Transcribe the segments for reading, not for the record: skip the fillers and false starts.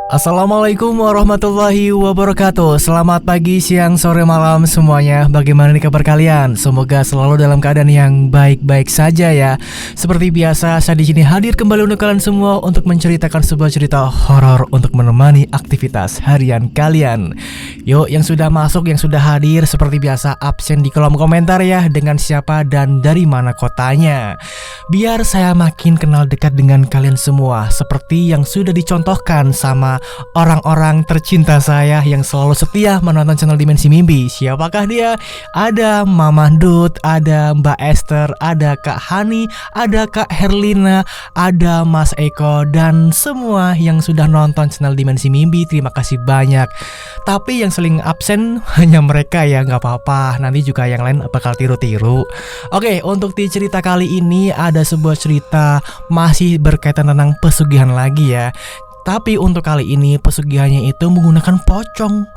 Assalamualaikum warahmatullahi wabarakatuh. Selamat pagi, siang, sore, malam semuanya. Bagaimana nih kabar kalian? Semoga selalu dalam keadaan yang baik-baik saja ya. Seperti biasa, saya di sini hadir kembali untuk kalian semua untuk menceritakan sebuah cerita horor untuk menemani aktivitas harian kalian. Yuk, yang sudah masuk, yang sudah hadir, seperti biasa absen di kolom komentar ya, dengan siapa dan dari mana kotanya. Biar saya makin kenal dekat dengan kalian semua, seperti yang sudah dicontohkan sama orang-orang tercinta saya yang selalu setia menonton channel Dimensi Mimpi. Siapakah dia? Ada Mama Dut, ada Mbak Esther, ada Kak Hani, ada Kak Herlina, ada Mas Eko, dan semua yang sudah nonton channel Dimensi Mimpi. Terima kasih banyak. Tapi yang sering absen hanya mereka ya, nggak apa-apa. Nanti juga yang lain bakal tiru-tiru. Oke, untuk di cerita kali ini ada sebuah cerita masih berkaitan tentang pesugihan lagi ya. Tapi untuk kali ini pesugihannya itu menggunakan pocong.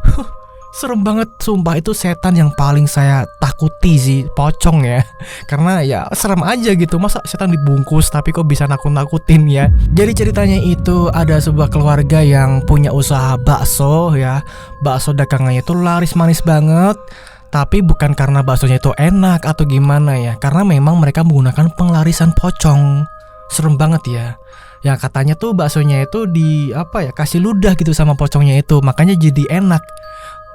Serem banget, sumpah itu setan yang paling saya takuti sih, pocong ya. Karena ya serem aja gitu, masa setan dibungkus tapi kok bisa nakut-nakutin ya. Jadi ceritanya itu ada sebuah keluarga yang punya usaha bakso ya. Bakso dagangannya itu laris manis banget. Tapi bukan karena baksonya itu enak atau gimana ya, karena memang mereka menggunakan penglarisan pocong. Serem banget ya. Yang katanya tuh baksonya itu kasih ludah gitu sama pocongnya itu, makanya jadi enak.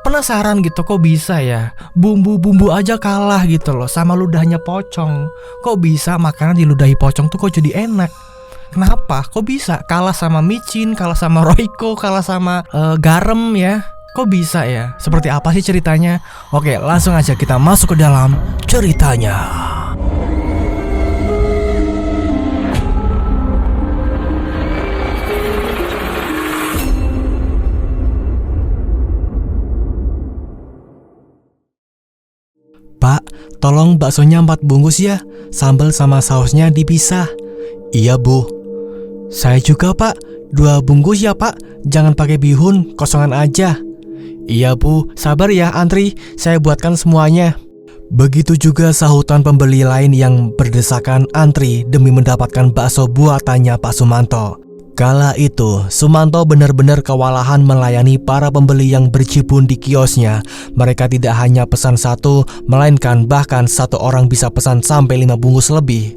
Penasaran gitu, kok bisa ya bumbu-bumbu aja kalah gitu loh sama ludahnya pocong. Kok bisa makanan diludahi pocong tuh kok jadi enak? Kenapa? Kok bisa kalah sama micin, kalah sama royco, kalah sama garam ya? Kok bisa ya? Seperti apa sih ceritanya? Oke, langsung aja kita masuk ke dalam ceritanya. Pak, tolong baksonya 4 bungkus ya. Sambal sama sausnya dipisah. Iya bu. Saya juga pak, 2 bungkus ya pak. Jangan pakai bihun, kosongan aja. Iya bu, sabar ya antri, saya buatkan semuanya. Begitu juga sahutan pembeli lain yang berdesakan antri demi mendapatkan bakso buatannya Pak Sumanto. Kala itu, Sumanto benar-benar kewalahan melayani para pembeli yang berjibun di kiosnya. Mereka tidak hanya pesan 1, melainkan bahkan 1 orang bisa pesan sampai 5 bungkus lebih.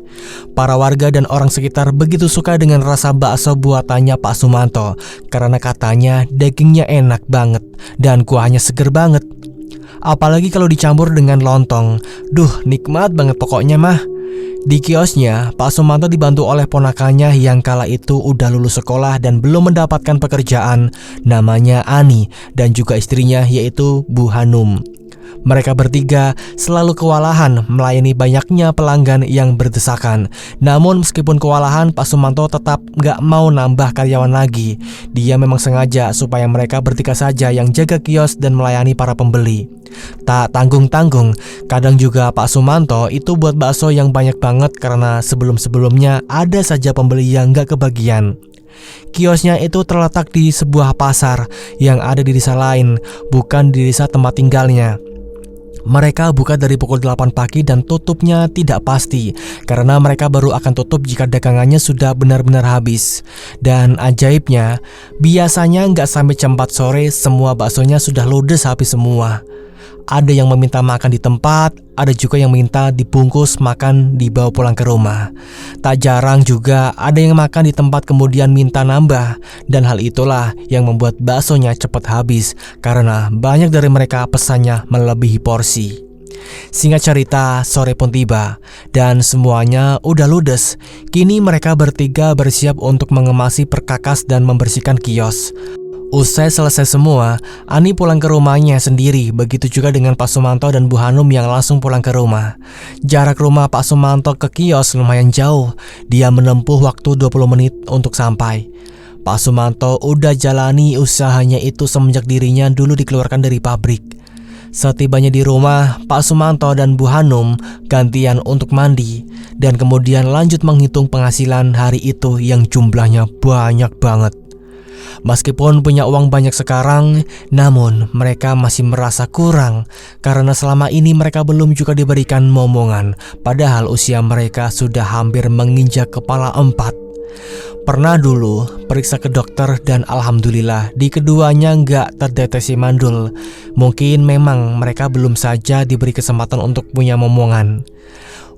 Para warga dan orang sekitar begitu suka dengan rasa bakso buatannya Pak Sumanto, karena katanya dagingnya enak banget dan kuahnya seger banget. Apalagi kalau dicampur dengan lontong. Duh, nikmat banget pokoknya mah. Di kiosnya, Pak Sumanto dibantu oleh ponakannya yang kala itu udah lulus sekolah dan belum mendapatkan pekerjaan, namanya Ani, dan juga istrinya yaitu Bu Hanum. Mereka bertiga selalu kewalahan melayani banyaknya pelanggan yang berdesakan. Namun meskipun kewalahan, Pak Sumanto tetap gak mau nambah karyawan lagi. Dia memang sengaja supaya mereka bertiga saja yang jaga kios dan melayani para pembeli. Tak tanggung-tanggung, kadang juga Pak Sumanto itu buat bakso yang banyak banget karena sebelum-sebelumnya ada saja pembeli yang gak kebagian. Kiosnya itu terletak di sebuah pasar yang ada di desa lain, bukan di desa tempat tinggalnya. Mereka buka dari pukul 8 pagi dan tutupnya tidak pasti, karena mereka baru akan tutup jika dagangannya sudah benar-benar habis. Dan ajaibnya, biasanya nggak sampai jam 4 sore semua baksonya sudah ludes habis semua. Ada yang meminta makan di tempat, ada juga yang minta dibungkus makan dibawa pulang ke rumah. Tak jarang juga ada yang makan di tempat kemudian minta nambah. Dan hal itulah yang membuat baksonya cepat habis, karena banyak dari mereka pesannya melebihi porsi. Singkat cerita, sore pun tiba dan semuanya udah ludes. Kini mereka bertiga bersiap untuk mengemasi perkakas dan membersihkan kios. Usai selesai semua, Ani pulang ke rumahnya sendiri. Begitu juga dengan Pak Sumanto dan Bu Hanum yang langsung pulang ke rumah. Jarak rumah Pak Sumanto ke kios lumayan jauh. Dia menempuh waktu 20 menit untuk sampai. Pak Sumanto udah jalani usahanya itu semenjak dirinya dulu dikeluarkan dari pabrik. Setibanya di rumah, Pak Sumanto dan Bu Hanum gantian untuk mandi dan kemudian lanjut menghitung penghasilan hari itu yang jumlahnya banyak banget. Meskipun punya uang banyak sekarang, namun mereka masih merasa kurang karena selama ini mereka belum juga diberikan momongan, padahal usia mereka sudah hampir menginjak kepala 4. Pernah dulu periksa ke dokter dan alhamdulillah di keduanya nggak terdeteksi mandul. Mungkin memang mereka belum saja diberi kesempatan untuk punya momongan.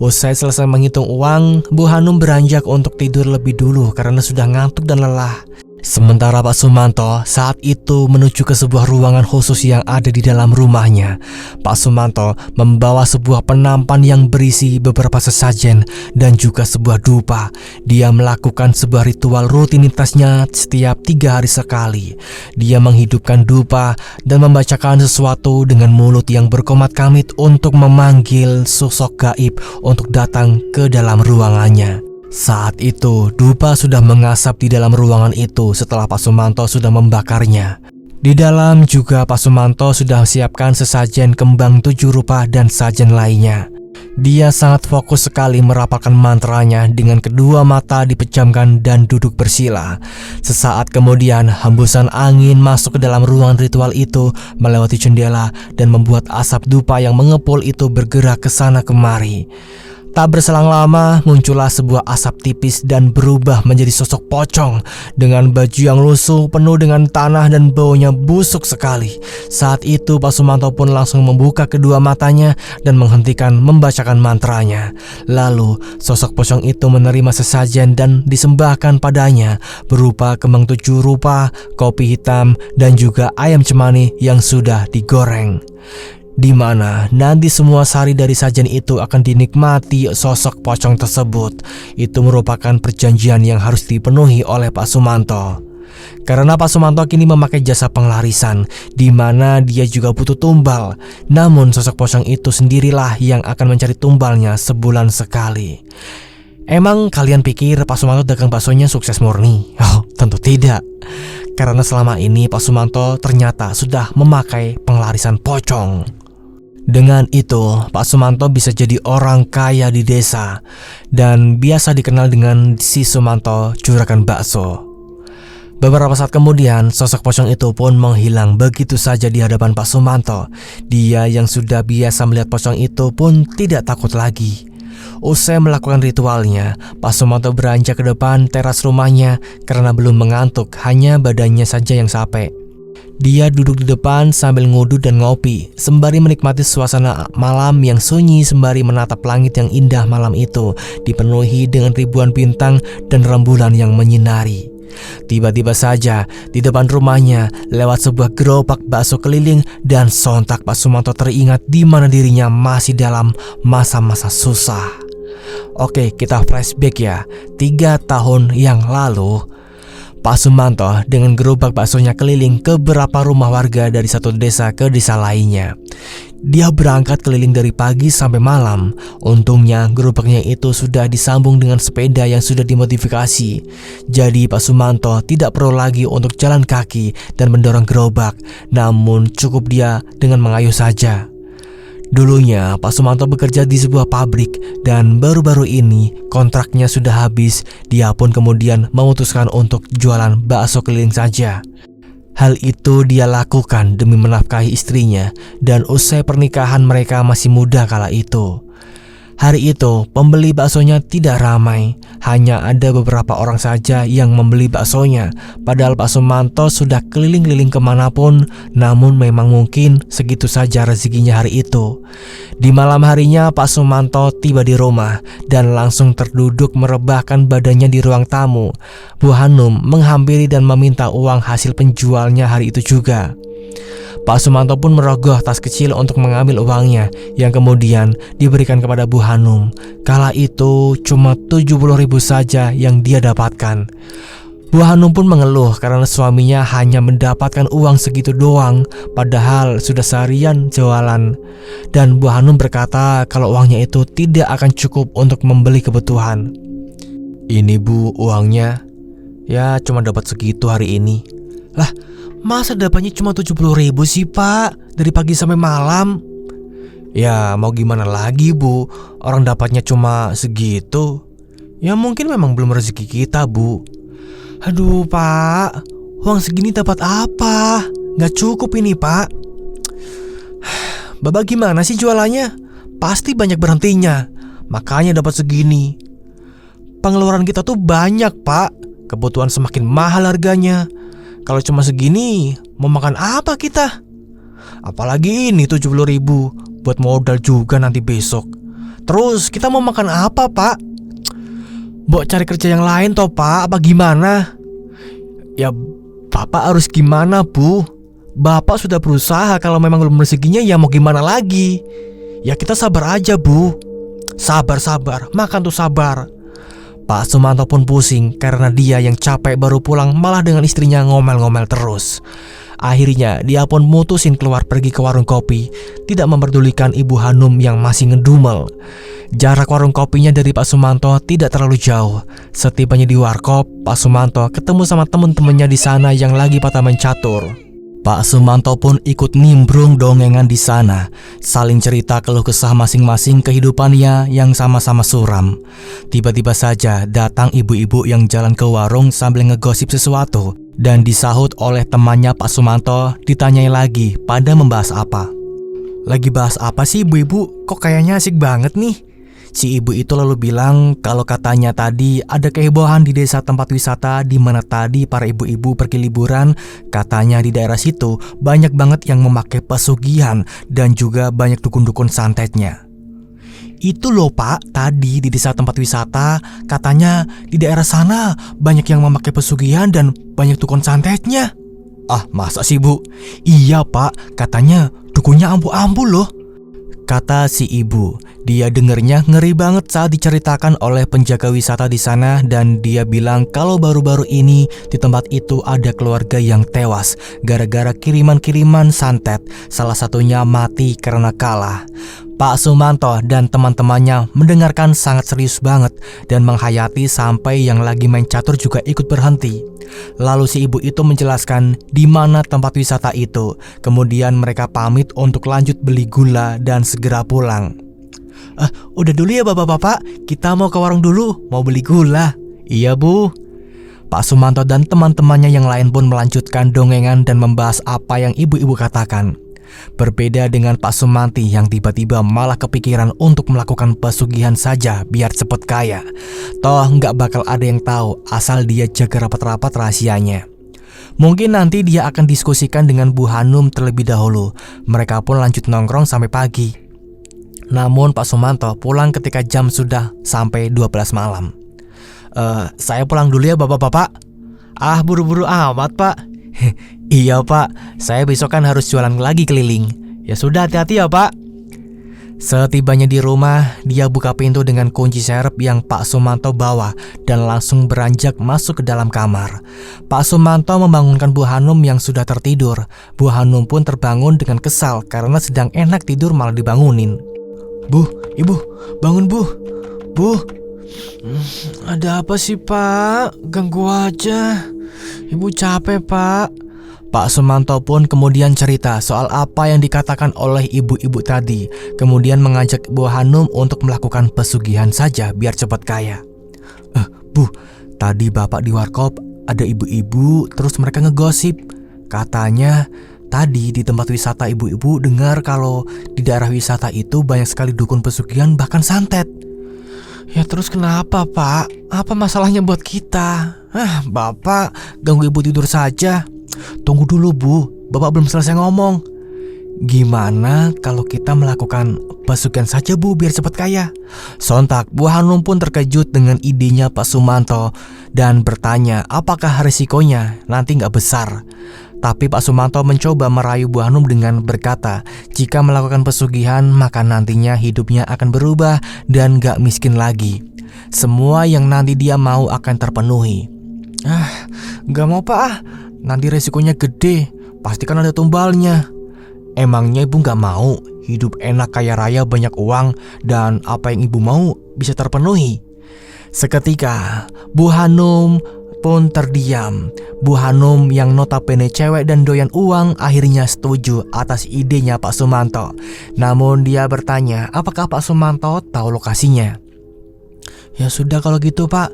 Usai selesai menghitung uang, Bu Hanum beranjak untuk tidur lebih dulu karena sudah ngantuk dan lelah. Sementara Pak Sumanto saat itu menuju ke sebuah ruangan khusus yang ada di dalam rumahnya. Pak Sumanto membawa sebuah penampan yang berisi beberapa sesajen dan juga sebuah dupa. Dia melakukan sebuah ritual rutinitasnya setiap 3 hari sekali. Dia menghidupkan dupa dan membacakan sesuatu dengan mulut yang berkomat-kamit untuk memanggil sosok gaib untuk datang ke dalam ruangannya. Saat itu, dupa sudah mengasap di dalam ruangan itu setelah Pak Sumanto sudah membakarnya. Di dalam juga Pak Sumanto sudah siapkan sesajen kembang 7 rupa dan sajen lainnya. Dia sangat fokus sekali merapalkan mantranya dengan kedua mata dipejamkan dan duduk bersila. Sesaat kemudian, hembusan angin masuk ke dalam ruangan ritual itu melewati jendela dan membuat asap dupa yang mengepul itu bergerak ke sana kemari. Tak berselang lama, muncullah sebuah asap tipis dan berubah menjadi sosok pocong dengan baju yang lusuh penuh dengan tanah dan baunya busuk sekali. Saat itu Pak Sumanto pun langsung membuka kedua matanya dan menghentikan membacakan mantranya. Lalu sosok pocong itu menerima sesajen dan disembahkan padanya berupa kembang 7 rupa, kopi hitam, dan juga ayam cemani yang sudah digoreng. Di mana nanti semua sari dari sajian itu akan dinikmati sosok pocong tersebut. Itu merupakan perjanjian yang harus dipenuhi oleh Pak Sumanto. Karena Pak Sumanto kini memakai jasa penglarisan, di mana dia juga butuh tumbal. Namun sosok pocong itu sendirilah yang akan mencari tumbalnya sebulan sekali. Emang kalian pikir Pak Sumanto dagang baksonya sukses murni? Oh, tentu tidak. Karena selama ini Pak Sumanto ternyata sudah memakai penglarisan pocong. Dengan itu, Pak Sumanto bisa jadi orang kaya di desa dan biasa dikenal dengan si Sumanto Juragan Bakso. Beberapa saat kemudian, sosok pocong itu pun menghilang begitu saja di hadapan Pak Sumanto. Dia yang sudah biasa melihat pocong itu pun tidak takut lagi. Usai melakukan ritualnya, Pak Sumanto beranjak ke depan teras rumahnya karena belum mengantuk, hanya badannya saja yang capek. Dia duduk di depan sambil ngudut dan ngopi, sembari menikmati suasana malam yang sunyi sembari menatap langit yang indah malam itu, dipenuhi dengan ribuan bintang dan rembulan yang menyinari. Tiba-tiba saja di depan rumahnya lewat sebuah gerobak bakso keliling dan sontak Pak Sumanto teringat di mana dirinya masih dalam masa-masa susah. Oke, kita flashback ya. 3 tahun yang lalu, Pak Sumanto dengan gerobak baksonya keliling ke beberapa rumah warga dari satu desa ke desa lainnya. Dia berangkat keliling dari pagi sampai malam. Untungnya gerobaknya itu sudah disambung dengan sepeda yang sudah dimodifikasi. Jadi Pak Sumanto tidak perlu lagi untuk jalan kaki dan mendorong gerobak, namun cukup dia dengan mengayuh saja. Dulunya Pak Sumanto bekerja di sebuah pabrik dan baru-baru ini kontraknya sudah habis. Dia pun kemudian memutuskan untuk jualan bakso keliling saja. Hal itu dia lakukan demi menafkahi istrinya dan usai pernikahan mereka masih muda kala itu. Hari itu pembeli baksonya tidak ramai, hanya ada beberapa orang saja yang membeli baksonya. Padahal Pak Sumanto sudah keliling-keliling kemanapun, namun memang mungkin segitu saja rezekinya hari itu. Di malam harinya Pak Sumanto tiba di rumah dan langsung terduduk merebahkan badannya di ruang tamu. Bu Hanum menghampiri dan meminta uang hasil penjualnya hari itu juga. Pak Sumanto pun merogoh tas kecil untuk mengambil uangnya yang kemudian diberikan kepada Bu Hanum. Kala itu cuma 70.000 saja yang dia dapatkan. Bu Hanum pun mengeluh karena suaminya hanya mendapatkan uang segitu doang, padahal sudah seharian jualan. Dan Bu Hanum berkata kalau uangnya itu tidak akan cukup untuk membeli kebutuhan. Ini Bu uangnya, ya cuma dapat segitu hari ini. Lah, masa dapatnya cuma 70.000 sih Pak, dari pagi sampai malam? Ya mau gimana lagi Bu, orang dapatnya cuma segitu. Ya mungkin memang belum rezeki kita Bu. Aduh Pak, uang segini dapat apa? Gak cukup ini Pak. Bapak gimana sih jualannya? Pasti banyak berhentinya, makanya dapat segini. pengeluaran kita tuh banyak, Pak. Kebutuhan semakin mahal harganya. Kalau cuma segini, mau makan apa kita? Apalagi ini 70.000 buat modal juga nanti besok. Terus kita mau makan apa, Pak? Mau cari kerja yang lain toh, Pak? Apa gimana? Ya, Bapak harus gimana, Bu? Bapak sudah berusaha, kalau memang belum rezekinya ya mau gimana lagi? Ya kita sabar aja, Bu. Sabar, makan tuh sabar. Pak Sumanto pun pusing karena dia yang capek baru pulang malah dengan istrinya ngomel-ngomel terus. Akhirnya dia pun mutusin keluar pergi ke warung kopi, tidak memperdulikan Ibu Hanum yang masih ngedumel. Jarak warung kopinya dari Pak Sumanto tidak terlalu jauh. Setibanya di warkop, Pak Sumanto ketemu sama teman-temannya di sana yang lagi pada main catur. Pak Sumanto pun ikut nimbrung dongengan di sana, saling cerita keluh kesah masing-masing kehidupannya yang sama-sama suram. Tiba-tiba saja datang ibu-ibu yang jalan ke warung sambil ngegosip sesuatu, dan disahut oleh temannya Pak Sumanto. Ditanyai lagi pada membahas apa. Lagi bahas apa sih ibu-ibu? Kok kayaknya asik banget nih? Si ibu itu lalu bilang kalau katanya tadi ada kehebohan di desa tempat wisata di mana tadi para ibu-ibu pergi liburan. Katanya di daerah situ banyak banget yang memakai pesugihan dan juga banyak dukun-dukun santetnya. Itu loh Pak, tadi di desa tempat wisata katanya di daerah sana banyak yang memakai pesugihan dan banyak dukun santetnya. Ah, masa sih Bu? Iya Pak, katanya dukunnya ambu-ambu loh, kata si ibu. Dia dengernya ngeri banget saat diceritakan oleh penjaga wisata di sana, dan dia bilang kalau baru-baru ini di tempat itu ada keluarga yang tewas gara-gara kiriman-kiriman santet. Salah satunya mati karena kalah. Pak Sumanto dan teman-temannya mendengarkan sangat serius banget dan menghayati sampai yang lagi main catur juga ikut berhenti. Lalu si ibu itu menjelaskan di mana tempat wisata itu. Kemudian mereka pamit untuk lanjut beli gula dan segera pulang. Udah dulu ya bapak-bapak, kita mau ke warung dulu, mau beli gula. Iya Bu. Pak Sumanto dan teman-temannya yang lain pun melanjutkan dongengan dan membahas apa yang ibu-ibu katakan. Berbeda dengan Pak Sumanti yang tiba-tiba malah kepikiran untuk melakukan pesugihan saja biar cepet kaya. Toh nggak bakal ada yang tahu asal dia jaga rapat-rapat rahasianya. Mungkin nanti dia akan diskusikan dengan Bu Hanum terlebih dahulu. Mereka pun lanjut nongkrong sampai pagi. Namun Pak Sumanto pulang ketika jam sudah sampai 12 malam. Saya pulang dulu ya bapak-bapak. Ah, buru-buru amat Pak. Iya Pak, saya besok kan harus jualan lagi keliling. Ya sudah, hati-hati ya Pak. Setibanya di rumah, dia buka pintu dengan kunci serep yang Pak Sumanto bawa dan langsung beranjak masuk ke dalam kamar. Pak Sumanto membangunkan Bu Hanum yang sudah tertidur. Bu Hanum pun terbangun dengan kesal karena sedang enak tidur malah dibangunin. Bu, ibu, bangun Bu. Bu, ada apa sih Pak? Ganggu aja. Ibu capek Pak. Pak Sumanto pun kemudian cerita soal apa yang dikatakan oleh ibu-ibu tadi. Kemudian mengajak Bu Hanum untuk melakukan pesugihan saja biar cepat kaya. Bu, tadi bapak di warkop ada ibu-ibu terus mereka ngegosip. Katanya tadi di tempat wisata ibu-ibu dengar kalau di daerah wisata itu banyak sekali dukun pesugihan bahkan santet. Ya terus kenapa Pak? Apa masalahnya buat kita? Bapak ganggu ibu tidur saja. Tunggu dulu Bu, bapak belum selesai ngomong. Gimana kalau kita melakukan pesugihan saja Bu biar cepat kaya? Sontak Bu Hanum pun terkejut dengan idenya Pak Sumanto dan bertanya apakah risikonya nanti nggak besar. Tapi Pak Sumanto mencoba merayu Bu Hanum dengan berkata jika melakukan pesugihan maka nantinya hidupnya akan berubah dan gak miskin lagi. Semua yang nanti dia mau akan terpenuhi. Gak mau Pak, nanti resikonya gede, pasti kan ada tumbalnya. Emangnya ibu gak mau hidup enak kaya raya banyak uang dan apa yang ibu mau bisa terpenuhi? Seketika Bu Hanum pun terdiam. Bu Hanum yang notabene cewek dan doyan uang akhirnya setuju atas idenya Pak Sumanto. Namun dia bertanya apakah Pak Sumanto tahu lokasinya. Ya sudah kalau gitu Pak,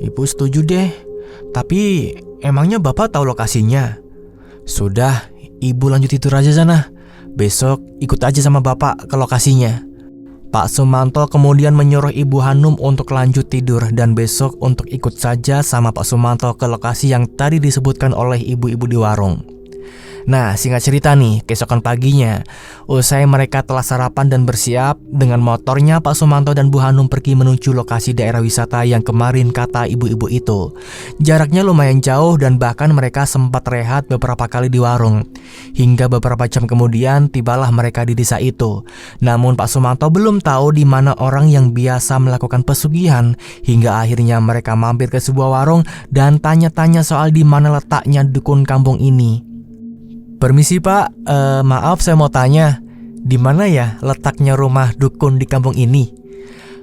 ibu setuju deh. Tapi emangnya bapak tahu lokasinya? Sudah, ibu lanjut tidur aja sana. Besok ikut aja sama bapak ke lokasinya. Pak Sumanto kemudian menyuruh Ibu Hanum untuk lanjut tidur dan besok untuk ikut saja sama Pak Sumanto ke lokasi yang tadi disebutkan oleh ibu-ibu di warung. Nah, singkat cerita nih, keesokan paginya, usai mereka telah sarapan dan bersiap, dengan motornya Pak Sumanto dan Bu Hanum pergi menuju lokasi daerah wisata yang kemarin kata ibu-ibu itu. Jaraknya lumayan jauh dan bahkan mereka sempat rehat beberapa kali di warung. Hingga beberapa jam kemudian tibalah mereka di desa itu. Namun Pak Sumanto belum tahu di mana orang yang biasa melakukan pesugihan, hingga akhirnya mereka mampir ke sebuah warung dan tanya-tanya soal di mana letaknya dukun kampung ini. Permisi Pak, maaf saya mau tanya, di mana ya letaknya rumah dukun di kampung ini?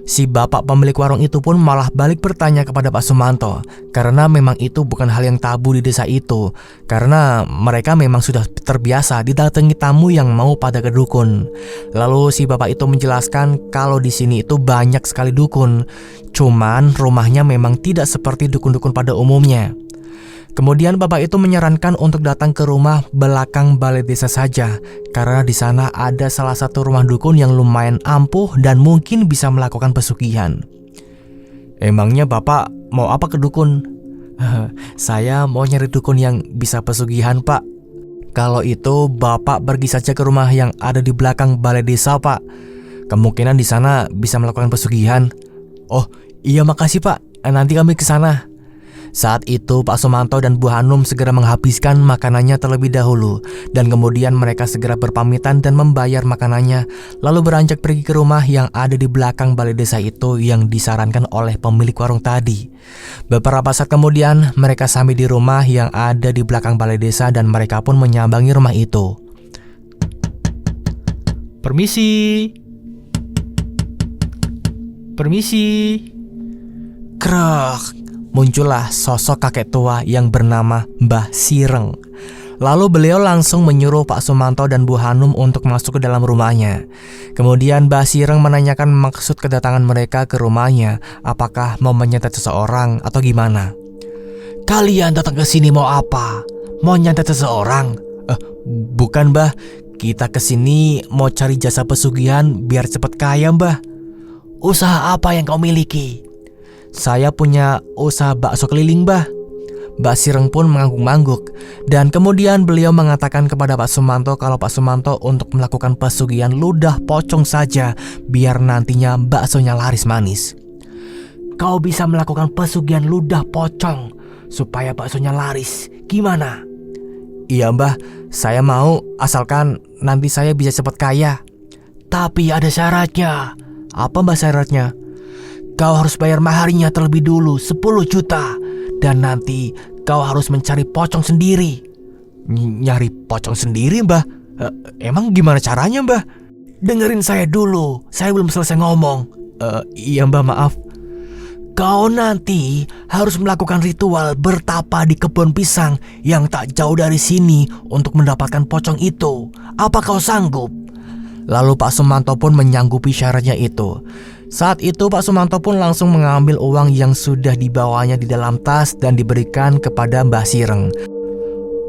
Si bapak pemilik warung itu pun malah balik bertanya kepada Pak Sumanto, karena memang itu bukan hal yang tabu di desa itu, karena mereka memang sudah terbiasa didatangi tamu yang mau pada ke dukun. Lalu si bapak itu menjelaskan kalau di sini itu banyak sekali dukun, cuman rumahnya memang tidak seperti dukun-dukun pada umumnya. Kemudian bapak itu menyarankan untuk datang ke rumah belakang balai desa saja, karena di sana ada salah satu rumah dukun yang lumayan ampuh dan mungkin bisa melakukan pesugihan. Emangnya bapak mau apa ke dukun? Saya mau nyari dukun yang bisa pesugihan Pak. Kalau itu bapak pergi saja ke rumah yang ada di belakang balai desa Pak. Kemungkinan di sana bisa melakukan pesugihan. Oh iya makasih Pak, nanti kami ke sana. Saat itu Pak Sumanto dan Bu Hanum segera menghabiskan makanannya terlebih dahulu, dan kemudian mereka segera berpamitan dan membayar makanannya, lalu beranjak pergi ke rumah yang ada di belakang balai desa itu yang disarankan oleh pemilik warung tadi. Beberapa saat kemudian mereka sampai di rumah yang ada di belakang balai desa dan mereka pun menyambangi rumah itu. Permisi. Permisi. Krek. Muncullah sosok kakek tua yang bernama Mbah Sireng. Lalu beliau langsung menyuruh Pak Sumanto dan Bu Hanum untuk masuk ke dalam rumahnya. Kemudian Mbah Sireng menanyakan maksud kedatangan mereka ke rumahnya, apakah mau menyantet seseorang atau gimana. Kalian datang ke sini mau apa? Mau nyantet seseorang? Bukan Mbah, kita ke sini mau cari jasa pesugihan biar cepat kaya Mbah. Usaha apa yang kau miliki? Saya punya usaha bakso keliling Mbah. Mbah Sireng pun mengangguk-angguk, dan kemudian beliau mengatakan kepada Pak Sumanto kalau Pak Sumanto untuk melakukan pesugihan ludah pocong saja biar nantinya baksonya laris manis. Kau bisa melakukan pesugihan ludah pocong supaya baksonya laris, gimana? Iya Mbah, saya mau asalkan nanti saya bisa cepat kaya. Tapi ada syaratnya. Apa Mbah syaratnya? Kau harus bayar maharnya terlebih dulu 10 juta. Dan nanti kau harus mencari pocong sendiri. Nyari pocong sendiri Mbah? Emang gimana caranya Mbah? Dengerin saya dulu, saya belum selesai ngomong. Iya Mbah, maaf. Kau nanti harus melakukan ritual bertapa di kebun pisang yang tak jauh dari sini untuk mendapatkan pocong itu. Apa kau sanggup? Lalu Pak Sumanto pun menyanggupi syaratnya itu. Saat itu Pak Sumanto pun langsung mengambil uang yang sudah dibawanya di dalam tas dan diberikan kepada Mbah Sireng.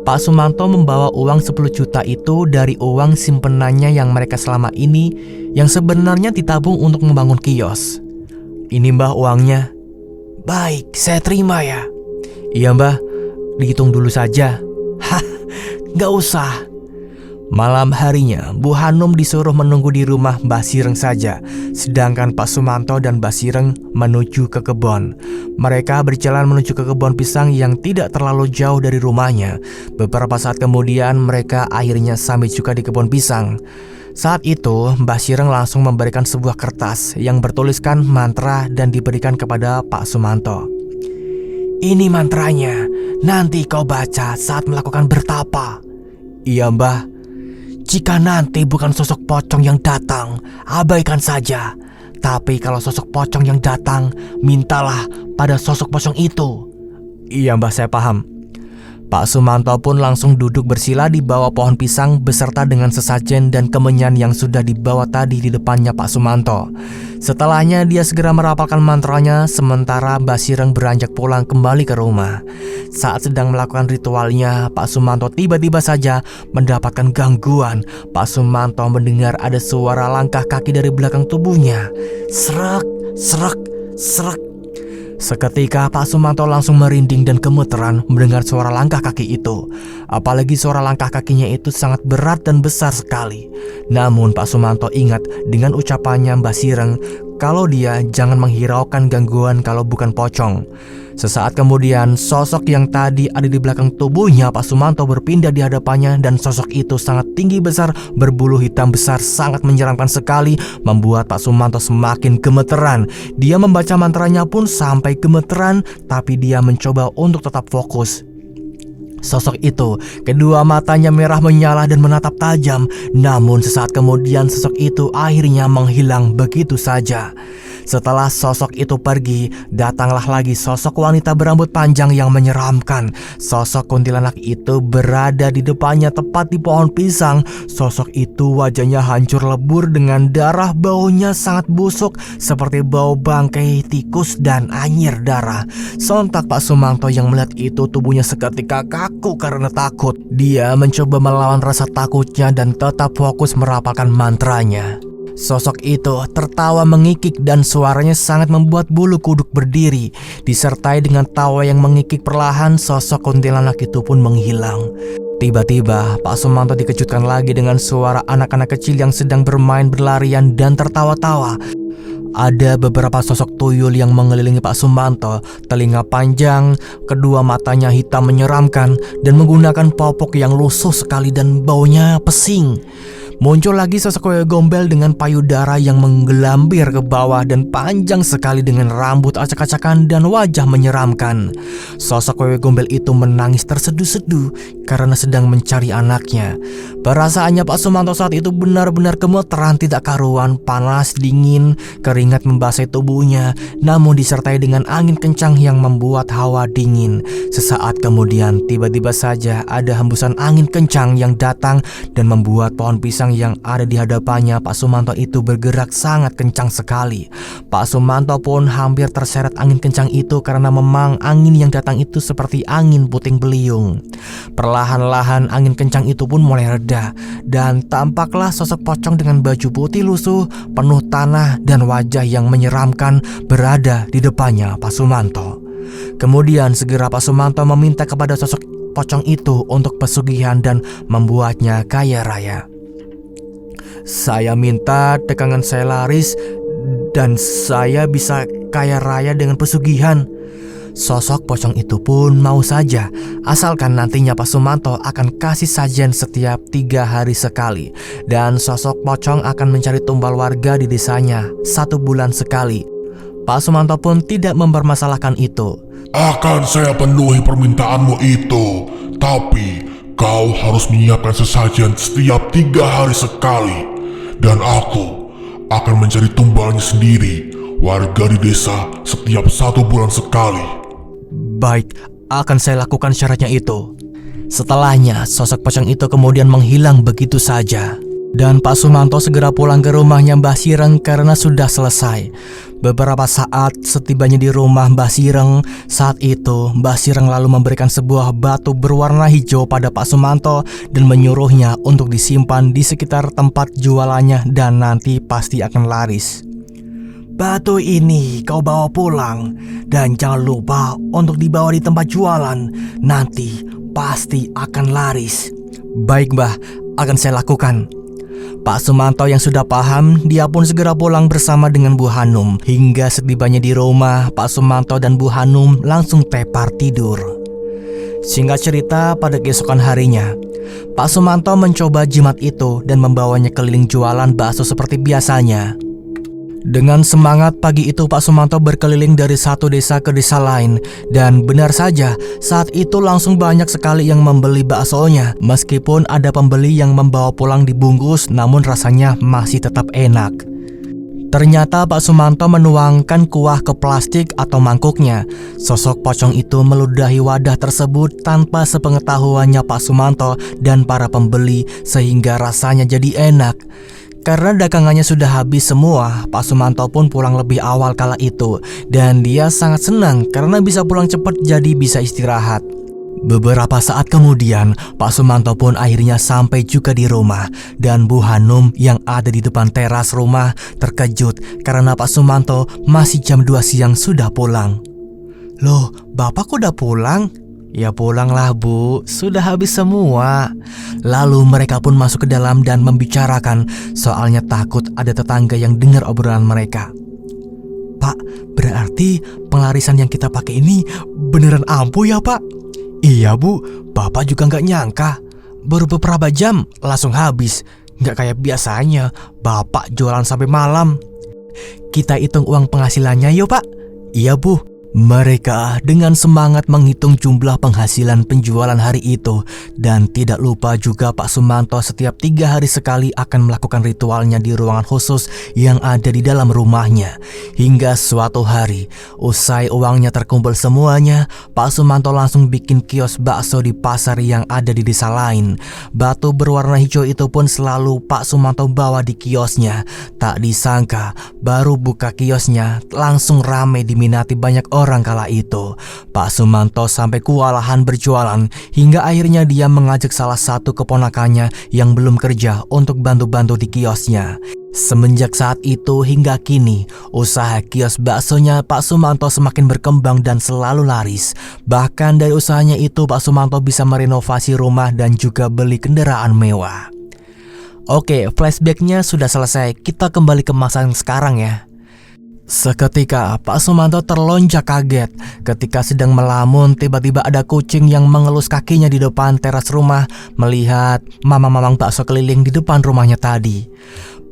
Pak Sumanto membawa uang 10 juta itu dari uang simpenannya yang mereka selama ini, yang sebenarnya ditabung untuk membangun kios. Ini Mbah uangnya. Baik, saya terima ya. Iya Mbah, dihitung dulu saja. Hah, gak usah. Malam harinya, Bu Hanum disuruh menunggu di rumah Mbah Sireng saja, sedangkan Pak Sumanto dan Mbah Sireng menuju ke kebun. Mereka berjalan menuju ke kebun pisang yang tidak terlalu jauh dari rumahnya. Beberapa saat kemudian, mereka akhirnya sampai juga di kebun pisang. Saat itu, Mbah Sireng langsung memberikan sebuah kertas yang bertuliskan mantra dan diberikan kepada Pak Sumanto. Ini mantranya, nanti kau baca saat melakukan bertapa. Iya Mbah. Jika nanti bukan sosok pocong yang datang, abaikan saja. Tapi kalau sosok pocong yang datang, mintalah pada sosok pocong itu. Iya Mbah, saya paham. Pak Sumanto pun langsung duduk bersila di bawah pohon pisang beserta dengan sesajen dan kemenyan yang sudah dibawa tadi di depannya Pak Sumanto. Setelahnya dia segera merapalkan mantranya sementara Mbak Sireng beranjak pulang kembali ke rumah. Saat sedang melakukan ritualnya, Pak Sumanto tiba-tiba saja mendapatkan gangguan. Pak Sumanto mendengar ada suara langkah kaki dari belakang tubuhnya. Serak, serak, serak. Seketika Pak Sumanto langsung merinding dan gemeteran mendengar suara langkah kaki itu. Apalagi suara langkah kakinya itu sangat berat dan besar sekali. Namun Pak Sumanto ingat dengan ucapannya Mbak Sireng kalau dia jangan menghiraukan gangguan kalau bukan pocong. Sesaat kemudian sosok yang tadi ada di belakang tubuhnya Pak Sumanto berpindah di hadapannya dan sosok itu sangat tinggi besar, berbulu hitam besar, sangat menyeramkan sekali, membuat Pak Sumanto semakin gemeteran. Dia membaca mantranya pun sampai gemeteran, tapi dia mencoba untuk tetap fokus. Sosok itu, kedua matanya merah menyala dan menatap tajam. Namun sesaat kemudian sosok itu akhirnya menghilang begitu saja. Setelah sosok itu pergi, datanglah lagi sosok wanita berambut panjang yang menyeramkan. Sosok kuntilanak itu berada di depannya tepat di pohon pisang. Sosok itu wajahnya hancur lebur dengan darah, baunya sangat busuk seperti bau bangkai tikus dan anyir darah. Sontak Pak Sumanto yang melihat itu tubuhnya seketika kaku karena takut. Dia mencoba melawan rasa takutnya dan tetap fokus merapalkan mantranya. Sosok itu tertawa mengikik dan suaranya sangat membuat bulu kuduk berdiri. Disertai dengan tawa yang mengikik perlahan, sosok kuntilanak itu pun menghilang. Tiba-tiba Pak Sumanto dikejutkan lagi dengan suara anak-anak kecil yang sedang bermain berlarian dan tertawa-tawa. Ada beberapa sosok tuyul yang mengelilingi Pak Sumanto. Telinga panjang, kedua matanya hitam menyeramkan dan menggunakan popok yang lusuh sekali dan baunya pesing. Muncul lagi sosok wewe gombel dengan payudara yang menggelambir ke bawah dan panjang sekali dengan rambut acak-acakan dan wajah menyeramkan. Sosok wewe gombel itu menangis terseduh-seduh karena sedang mencari anaknya. Perasaannya Pak Sumanto saat itu benar-benar gemeteran tidak karuan, panas, dingin, keringat membasahi tubuhnya, namun disertai dengan angin kencang yang membuat hawa dingin. Sesaat kemudian tiba-tiba saja ada hembusan angin kencang yang datang dan membuat pohon pisang yang ada di hadapannya Pak Sumanto itu bergerak sangat kencang sekali. Pak Sumanto pun hampir terseret angin kencang itu karena memang angin yang datang itu seperti angin puting beliung. Perlahan-lahan angin kencang itu pun mulai reda dan tampaklah sosok pocong dengan baju putih lusuh, penuh tanah dan wajah yang menyeramkan berada di depannya Pak Sumanto. Kemudian segera Pak Sumanto meminta kepada sosok pocong itu untuk pesugihan dan membuatnya kaya raya. Saya minta dagangan saya laris dan saya bisa kaya raya dengan pesugihan. Sosok pocong itu pun mau saja, asalkan nantinya Pak Sumanto akan kasih sajian setiap 3 hari sekali. Dan sosok pocong akan mencari tumbal warga di desanya 1 bulan sekali. Pak Sumanto pun tidak mempermasalahkan itu. Akan saya penuhi permintaanmu itu, tapi kau harus menyiapkan sesajian setiap 3 hari sekali. Dan aku akan mencari tumbalnya sendiri, warga di desa setiap 1 bulan sekali. Baik, akan saya lakukan syaratnya itu. Setelahnya, sosok pocong itu kemudian menghilang begitu saja. Dan Pak Sumanto segera pulang ke rumahnya Mbah Sireng karena sudah selesai. Beberapa saat setibanya di rumah Mbah Sireng, saat itu Mbah Sireng lalu memberikan sebuah batu berwarna hijau pada Pak Sumanto dan menyuruhnya untuk disimpan di sekitar tempat jualannya dan nanti pasti akan laris. Batu ini kau bawa pulang dan jangan lupa untuk dibawa di tempat jualan, nanti pasti akan laris. Baik Mbah, akan saya lakukan. Pak Sumanto yang sudah paham, dia pun segera pulang bersama dengan Bu Hanum. Hingga setibanya di rumah, Pak Sumanto dan Bu Hanum langsung tepar tidur. Singkat cerita, pada keesokan harinya, Pak Sumanto mencoba jimat itu dan membawanya keliling jualan bakso seperti biasanya. Dengan semangat pagi itu Pak Sumanto berkeliling dari satu desa ke desa lain. Dan benar saja, saat itu langsung banyak sekali yang membeli baksonya. Meskipun ada pembeli yang membawa pulang dibungkus, namun rasanya masih tetap enak. Ternyata Pak Sumanto menuangkan kuah ke plastik atau mangkuknya. Sosok pocong itu meludahi wadah tersebut tanpa sepengetahuannya Pak Sumanto dan para pembeli, sehingga rasanya jadi enak. Karena dagangannya sudah habis semua, Pak Sumanto pun pulang lebih awal kala itu. Dan dia sangat senang karena bisa pulang cepat, jadi bisa istirahat. Beberapa saat kemudian, Pak Sumanto pun akhirnya sampai juga di rumah. Dan Bu Hanum yang ada di depan teras rumah terkejut karena Pak Sumanto masih jam 2 siang sudah pulang. "Loh, Bapak kok udah pulang?" "Ya pulanglah Bu, sudah habis semua." Lalu mereka pun masuk ke dalam dan membicarakan, soalnya takut ada tetangga yang dengar obrolan mereka. "Pak, berarti pelarisan yang kita pakai ini beneran ampuh ya Pak?" "Iya Bu, Bapak juga nggak nyangka. Baru beberapa jam langsung habis. Nggak kayak biasanya, Bapak jualan sampai malam." "Kita hitung uang penghasilannya yuk Pak." "Iya Bu." Mereka dengan semangat menghitung jumlah penghasilan penjualan hari itu. Dan tidak lupa juga Pak Sumanto setiap 3 hari sekali akan melakukan ritualnya di ruangan khusus yang ada di dalam rumahnya. Hingga suatu hari, usai uangnya terkumpul semuanya, Pak Sumanto langsung bikin kios bakso di pasar yang ada di desa lain. Batu berwarna hijau itu pun selalu Pak Sumanto bawa di kiosnya. Tak disangka, baru buka kiosnya langsung rame diminati banyak orang kala itu. Pak Sumanto sampai kewalahan berjualan hingga akhirnya dia mengajak salah satu keponakannya yang belum kerja untuk bantu-bantu di kiosnya. Semenjak saat itu hingga kini, usaha kios baksonya Pak Sumanto semakin berkembang dan selalu laris. Bahkan dari usahanya itu Pak Sumanto bisa merenovasi rumah dan juga beli kendaraan mewah. Oke, flashbacknya sudah selesai. Kita kembali ke masa yang sekarang ya. Seketika Pak Sumanto terlonjak kaget ketika sedang melamun, tiba-tiba ada kucing yang mengelus kakinya di depan teras rumah melihat mamang-mamang bakso keliling di depan rumahnya tadi.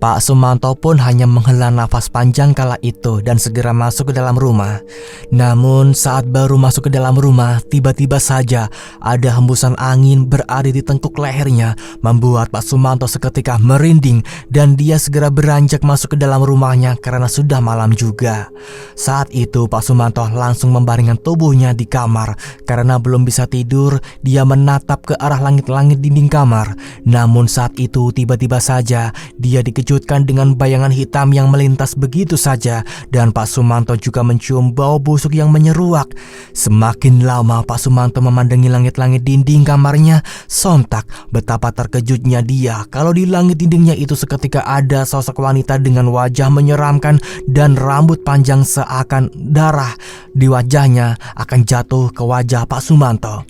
Pak Sumanto pun hanya menghela nafas panjang kala itu dan segera masuk ke dalam rumah. Namun saat baru masuk ke dalam rumah, tiba-tiba saja ada hembusan angin berada di tengkuk lehernya, membuat Pak Sumanto seketika merinding dan dia segera beranjak masuk ke dalam rumahnya karena sudah malam juga. Saat itu Pak Sumanto langsung membaringkan tubuhnya di kamar. Karena belum bisa tidur, dia menatap ke arah langit-langit dinding kamar. Namun saat itu tiba-tiba saja dia dikejutkan dengan bayangan hitam yang melintas begitu saja, dan Pak Sumanto juga mencium bau busuk yang menyeruak. Semakin lama Pak Sumanto memandangi langit-langit dinding kamarnya, sontak betapa terkejutnya dia kalau di langit dindingnya itu seketika ada sosok wanita dengan wajah menyeramkan dan rambut panjang seakan darah di wajahnya akan jatuh ke wajah Pak Sumanto.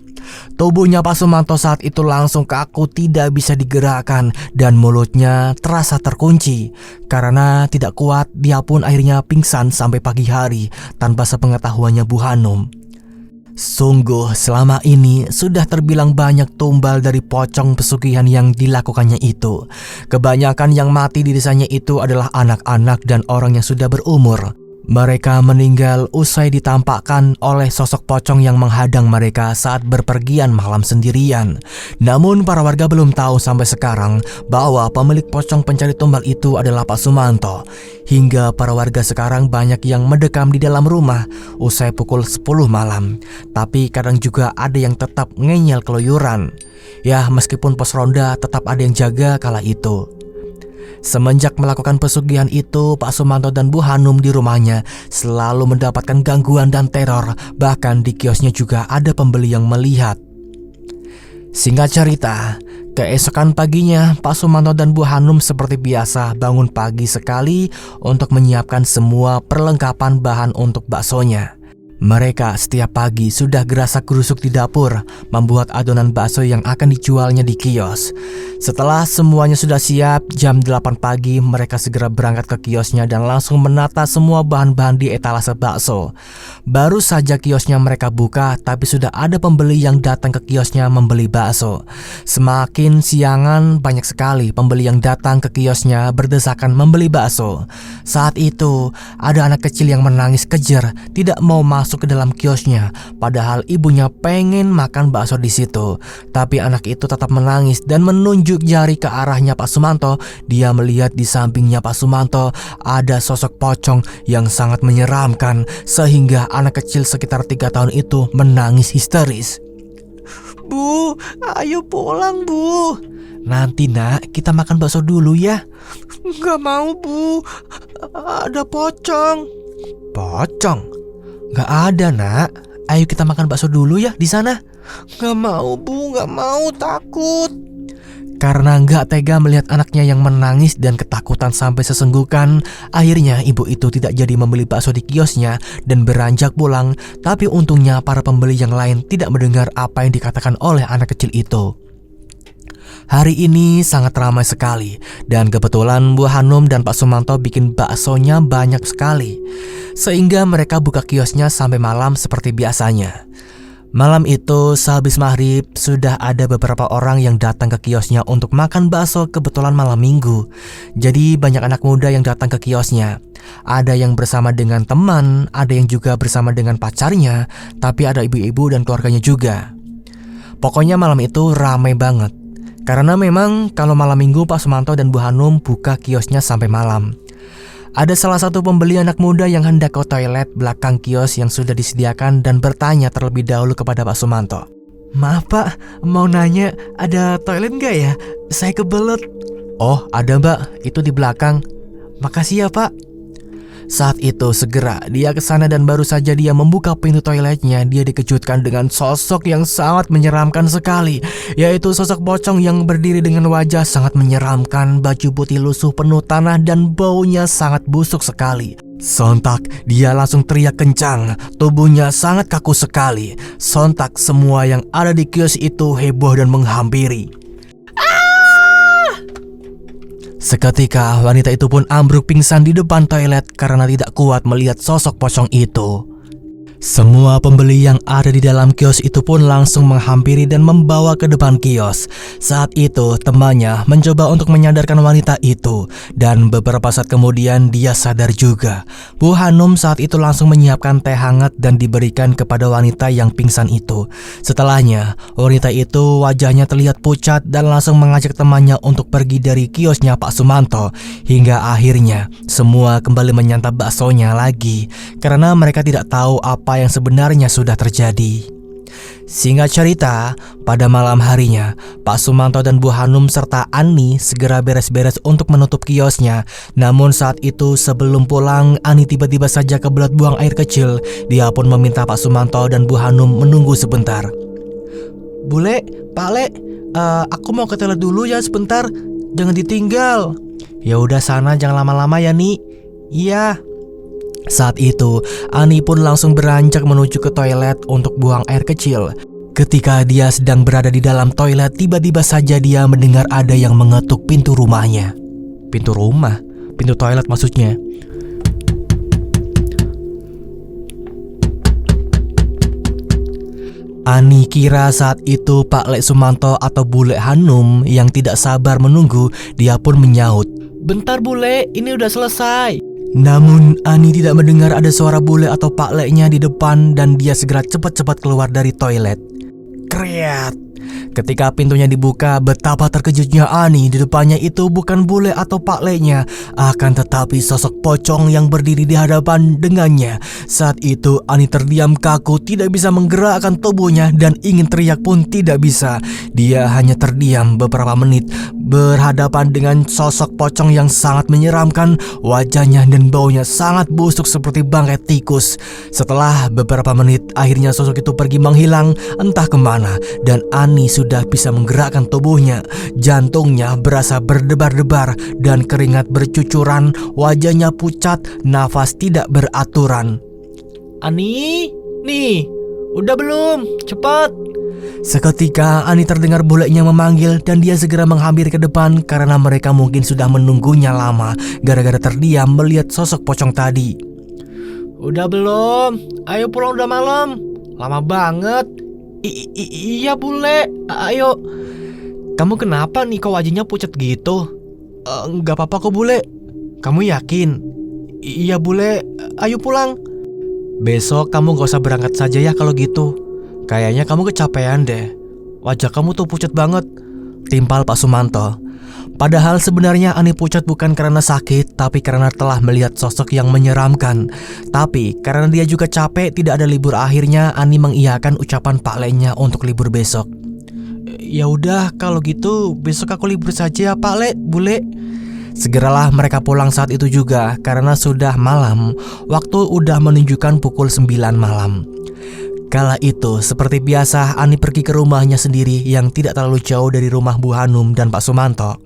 Tubuhnya Pak Sumanto saat itu langsung kaku, tidak bisa digerakkan dan mulutnya terasa terkunci. Karena tidak kuat, dia pun akhirnya pingsan sampai pagi hari tanpa sepengetahuannya Bu Hanum. Sungguh selama ini sudah terbilang banyak tumbal dari pocong pesugihan yang dilakukannya itu. Kebanyakan yang mati di desanya itu adalah anak-anak dan orang yang sudah berumur. Mereka meninggal usai ditampakkan oleh sosok pocong yang menghadang mereka saat berpergian malam sendirian. Namun para warga belum tahu sampai sekarang bahwa pemilik pocong pencari tumbal itu adalah Pak Sumanto. Hingga para warga sekarang banyak yang mendekam di dalam rumah usai pukul 10 malam. Tapi kadang juga ada yang tetap ngeyel keluyuran. Ya, meskipun pos ronda tetap ada yang jaga kala itu. Semenjak melakukan pesugihan itu, Pak Sumanto dan Bu Hanum di rumahnya selalu mendapatkan gangguan dan teror. Bahkan di kiosnya juga ada pembeli yang melihat. Singkat cerita, keesokan paginya Pak Sumanto dan Bu Hanum seperti biasa bangun pagi sekali untuk menyiapkan semua perlengkapan bahan untuk baksonya. Mereka setiap pagi sudah gerasak-gerusuk di dapur, membuat adonan bakso yang akan dijualnya di kios. Setelah semuanya sudah siap, jam 8 pagi mereka segera berangkat ke kiosnya dan langsung menata semua bahan-bahan di etalase bakso. Baru saja kiosnya mereka buka, tapi sudah ada pembeli yang datang ke kiosnya membeli bakso. Semakin siangan, banyak sekali pembeli yang datang ke kiosnya berdesakan membeli bakso. Saat itu, ada anak kecil yang menangis kejer, tidak mau masuk masuk ke dalam kiosnya, padahal ibunya pengen makan bakso di situ. Tapi anak itu tetap menangis dan menunjuk jari ke arahnya Pak Sumanto. Dia melihat di sampingnya Pak Sumanto ada sosok pocong yang sangat menyeramkan, sehingga anak kecil sekitar 3 tahun itu menangis histeris. "Bu, ayo pulang, Bu." "Nanti nak, kita makan bakso dulu ya." "Gak mau, Bu, ada pocong." "Pocong? Gak ada nak, ayo kita makan bakso dulu ya di sana." "Gak mau, Bu, gak mau, takut." Karena gak tega melihat anaknya yang menangis dan ketakutan sampai sesenggukan, akhirnya ibu itu tidak jadi membeli bakso di kiosnya dan beranjak pulang. Tapi untungnya para pembeli yang lain tidak mendengar apa yang dikatakan oleh anak kecil itu. Hari ini sangat ramai sekali, dan kebetulan Bu Hanum dan Pak Sumanto bikin baksonya banyak sekali, sehingga mereka buka kiosnya sampai malam seperti biasanya. Malam itu sehabis maghrib sudah ada beberapa orang yang datang ke kiosnya untuk makan bakso, kebetulan malam minggu. Jadi banyak anak muda yang datang ke kiosnya. Ada yang bersama dengan teman, ada yang juga bersama dengan pacarnya, tapi ada ibu-ibu dan keluarganya juga. Pokoknya malam itu ramai banget. Karena memang kalau malam minggu Pak Sumanto dan Bu Hanum buka kiosnya sampai malam. Ada salah satu pembeli anak muda yang hendak ke toilet belakang kios yang sudah disediakan dan bertanya terlebih dahulu kepada Pak Sumanto. "Maaf Pak, mau nanya, ada toilet nggak ya? Saya kebelet." "Oh ada Mbak, itu di belakang." "Makasih ya Pak." Saat itu segera dia ke sana dan baru saja dia membuka pintu toiletnya, dia dikejutkan dengan sosok yang sangat menyeramkan sekali, yaitu sosok pocong yang berdiri dengan wajah sangat menyeramkan, baju putih lusuh penuh tanah dan baunya sangat busuk sekali. Sontak dia langsung teriak kencang, tubuhnya sangat kaku sekali. Sontak semua yang ada di kios itu heboh dan menghampiri. Seketika wanita itu pun ambruk pingsan di depan toilet karena tidak kuat melihat sosok pocong itu. Semua pembeli yang ada di dalam kios itu pun langsung menghampiri dan membawa ke depan kios. Saat itu temannya mencoba untuk menyadarkan wanita itu, dan beberapa saat kemudian dia sadar juga. Bu Hanum saat itu langsung menyiapkan teh hangat dan diberikan kepada wanita yang pingsan itu. Setelahnya wanita itu wajahnya terlihat pucat dan langsung mengajak temannya untuk pergi dari kiosnya Pak Sumanto. Hingga akhirnya semua kembali menyantap baksonya lagi, karena mereka tidak tahu apa yang sebenarnya sudah terjadi. Singkat cerita, pada malam harinya Pak Sumanto dan Bu Hanum serta Ani segera beres-beres untuk menutup kiosnya. Namun saat itu sebelum pulang, Ani tiba-tiba saja kebelet buang air kecil. Dia pun meminta Pak Sumanto dan Bu Hanum menunggu sebentar. "Bule, Pak Le, aku mau ke toilet dulu ya sebentar, jangan ditinggal." "Ya udah sana, jangan lama-lama ya Ni." "Iya." Saat itu, Ani pun langsung beranjak menuju ke toilet untuk buang air kecil. Ketika dia sedang berada di dalam toilet, tiba-tiba saja dia mendengar ada yang mengetuk pintu rumahnya. Pintu rumah? Pintu toilet maksudnya. Ani kira saat itu Pak Lek Sumanto atau Bule Hanum yang tidak sabar menunggu. Dia pun menyaut, "Bentar Bule, ini udah selesai." Namun Ani tidak mendengar ada suara Bule atau Pak Leknya di depan dan dia segera cepat-cepat keluar dari toilet. Kreat. Ketika pintunya dibuka, betapa terkejutnya Ani. Di depannya itu bukan Bule atau Pak Leknya, akan tetapi sosok pocong yang berdiri di hadapan dengannya. Saat itu Ani terdiam kaku, tidak bisa menggerakkan tubuhnya dan ingin teriak pun tidak bisa. Dia hanya terdiam beberapa menit berhadapan dengan sosok pocong yang sangat menyeramkan. Wajahnya dan baunya sangat busuk seperti bangkai tikus. Setelah beberapa menit, akhirnya sosok itu pergi menghilang entah kemana, dan Ani sudah bisa menggerakkan tubuhnya. Jantungnya berasa berdebar-debar dan keringat bercucuran. Wajahnya pucat, nafas tidak beraturan. "Ani, nih, udah belum? Cepat!" Seketika Ani terdengar Buleknya memanggil dan dia segera menghampiri ke depan karena mereka mungkin sudah menunggunya lama gara-gara terdiam melihat sosok pocong tadi. "Udah belum? Ayo pulang, udah malam. Lama banget." Iya Bule, ayo." "Kamu kenapa nih, kok wajahnya pucat gitu?" Nggak apa-apa kok Bule." "Kamu yakin?" "Iya Bule, ayo pulang." Besok kamu gak usah berangkat saja ya kalau gitu. Kayaknya kamu kecapean deh. Wajah kamu tuh pucat banget, timpal Pak Sumanto. Padahal sebenarnya Ani pucat bukan karena sakit, tapi karena telah melihat sosok yang menyeramkan. Tapi karena dia juga capek, tidak ada libur, akhirnya Ani mengiyakan ucapan Pak Le-nya untuk libur besok. Ya udah kalau gitu besok aku libur saja ya Pak Le, Bule. Segeralah mereka pulang saat itu juga karena sudah malam. Waktu udah menunjukkan pukul 9 malam. Kala itu, seperti biasa, Ani pergi ke rumahnya sendiri yang tidak terlalu jauh dari rumah Bu Hanum dan Pak Sumanto.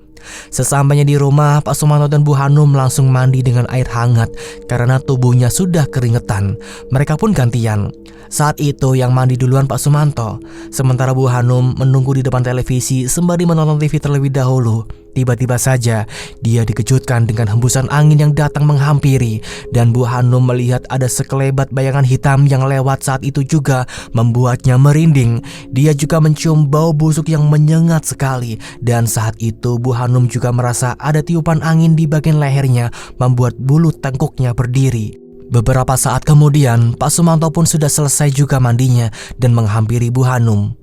Sesampainya di rumah, Pak Sumanto dan Bu Hanum langsung mandi dengan air hangat karena tubuhnya sudah keringetan. Mereka pun gantian. Saat itu yang mandi duluan Pak Sumanto, sementara Bu Hanum menunggu di depan televisi sembari menonton TV terlebih dahulu. Tiba-tiba saja dia dikejutkan dengan hembusan angin yang datang menghampiri, dan Bu Hanum melihat ada sekelebat bayangan hitam yang lewat saat itu juga membuatnya merinding. Dia juga mencium bau busuk yang menyengat sekali, dan saat itu Bu Hanum juga merasa ada tiupan angin di bagian lehernya membuat bulu tengkuknya berdiri. Beberapa saat kemudian Pak Sumanto pun sudah selesai juga mandinya dan menghampiri Bu Hanum.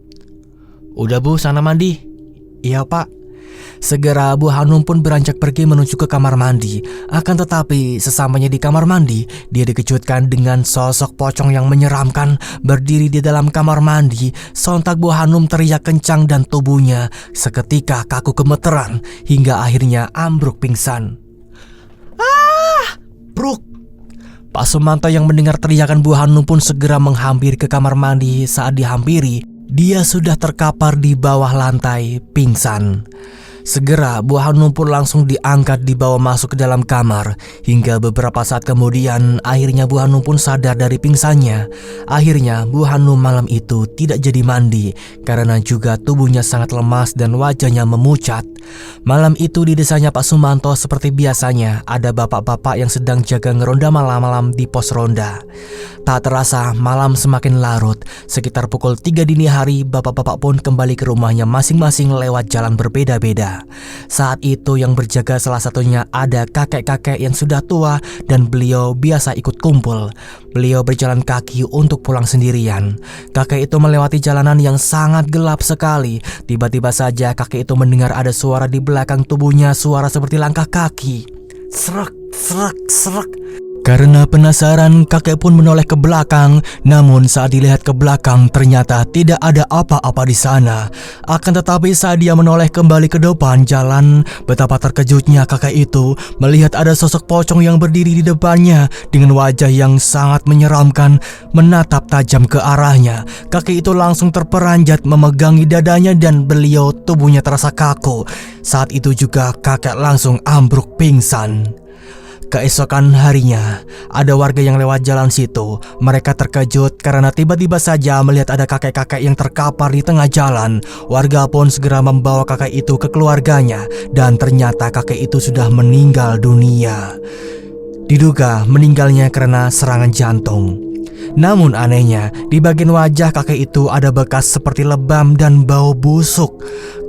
"Udah Bu, sana mandi." "Iya Pak." Segera Bu Hanum pun beranjak pergi menuju ke kamar mandi. Akan tetapi sesampainya di kamar mandi, dia dikejutkan dengan sosok pocong yang menyeramkan berdiri di dalam kamar mandi. Sontak Bu Hanum teriak kencang dan tubuhnya seketika kaku gemeteran hingga akhirnya ambruk pingsan. Bruk! Pak Sumanto yang mendengar teriakan Bu Hanum pun segera menghampiri ke kamar mandi. Saat dihampiri, dia sudah terkapar di bawah lantai, pingsan. Segera Bu Hanum pun langsung diangkat dibawa masuk ke dalam kamar. Hingga beberapa saat kemudian akhirnya Bu Hanum pun sadar dari pingsannya. Akhirnya Bu Hanum malam itu tidak jadi mandi karena juga tubuhnya sangat lemas dan wajahnya memucat. Malam itu di desanya Pak Sumanto seperti biasanya ada bapak-bapak yang sedang jaga ngeronda malam-malam di pos ronda. Tak terasa malam semakin larut. Sekitar pukul 3 dini hari bapak-bapak pun kembali ke rumahnya masing-masing lewat jalan berbeda-beda. Saat itu yang berjaga salah satunya ada kakek-kakek yang sudah tua dan beliau biasa ikut kumpul. Beliau berjalan kaki untuk pulang sendirian. Kakek itu melewati jalanan yang sangat gelap sekali. Tiba-tiba saja kakek itu mendengar ada suara di belakang tubuhnya, suara seperti langkah kaki. Serak, serak, serak. Karena penasaran, kakek pun menoleh ke belakang. Namun saat dilihat ke belakang, ternyata tidak ada apa-apa di sana. Akan tetapi saat dia menoleh kembali ke depan jalan, betapa terkejutnya kakek itu melihat ada sosok pocong yang berdiri di depannya dengan wajah yang sangat menyeramkan, menatap tajam ke arahnya. Kakek itu langsung terperanjat memegangi dadanya dan beliau tubuhnya terasa kaku. Saat itu juga kakek langsung ambruk pingsan. Keesokan harinya, ada warga yang lewat jalan situ. Mereka terkejut karena tiba-tiba saja melihat ada kakek-kakek yang terkapar di tengah jalan. Warga pun segera membawa kakek itu ke keluarganya, dan ternyata kakek itu sudah meninggal dunia. Diduga meninggalnya karena serangan jantung. Namun anehnya, di bagian wajah kakek itu ada bekas seperti lebam dan bau busuk.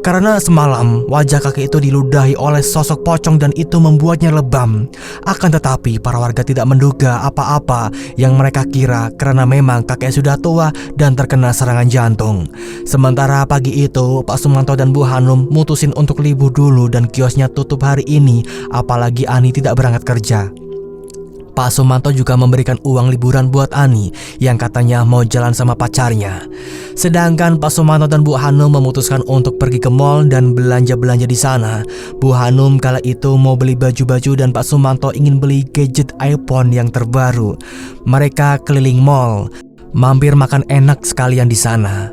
Karena semalam wajah kakek itu diludahi oleh sosok pocong dan itu membuatnya lebam. Akan tetapi para warga tidak menduga apa-apa yang mereka kira karena memang kakek sudah tua dan terkena serangan jantung. Sementara pagi itu Pak Sumanto dan Bu Hanum mutusin untuk libur dulu dan kiosnya tutup hari ini, apalagi Ani tidak berangkat kerja. Pak Sumanto juga memberikan uang liburan buat Ani yang katanya mau jalan sama pacarnya. Sedangkan Pak Sumanto dan Bu Hanum memutuskan untuk pergi ke mall dan belanja-belanja di sana. Bu Hanum kala itu mau beli baju-baju dan Pak Sumanto ingin beli gadget iPhone yang terbaru. Mereka keliling mall, mampir makan enak sekalian di sana.